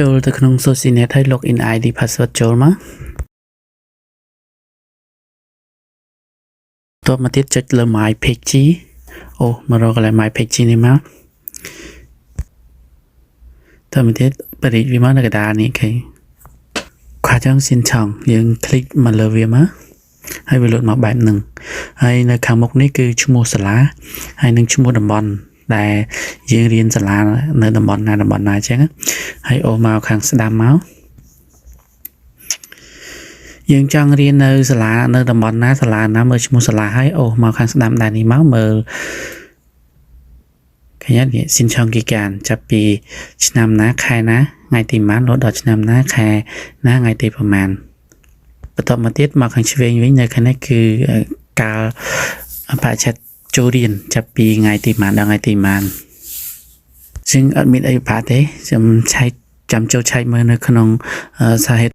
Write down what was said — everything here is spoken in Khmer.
ចូលទៅក្នុង Socialnet ហើយ login ID password ចូលមកតបមកទៀតចុចលើ My Page អូមករកកន្លែង My Page នេះមកតបមកទៀតបរិយាវាមកនៅកណ្ដាលនេះគេខោចង់សិនឆងយើង click មកលើវាមកហើយវាលោតមកបែបហ្នឹងហើយនៅខាងមុខនេះគឺឈ្មោះសាលាហើយនឹងឈ្មោះតំបន់ដែលយើងរៀនសាលានៅតំបន់ណាអញ្ចឹងហើយអូមកខាងស្ដាំមកយើងចង់រៀននៅសាលានៅតំបន់ណាសាលាណាមើលឈ្មោះសាលាហើយអូមកខាងស្ដាំដែរនេះមកមើលឃើញទេសិនឆងគីកានចាប់ពីឆ្នាំណាខែណាថ្ងៃទីប៉ុន្មានរហូតដល់ឆ្នាំណាខែណាថ្ងៃទីប្រហែលបន្តមកទៀតមកខាងឆ្វេងវិញនៅខាងនេះគឺកាលបច្ចេកចូលរៀនចាប់ពីថ្ងៃទីប៉ុន្មានដល់ថ្ងៃទីប៉ុន្មានซึ่งអត់មានអីបាត់ទេចាំចូលឆែកមើលនៅក្នុងសារហេតុ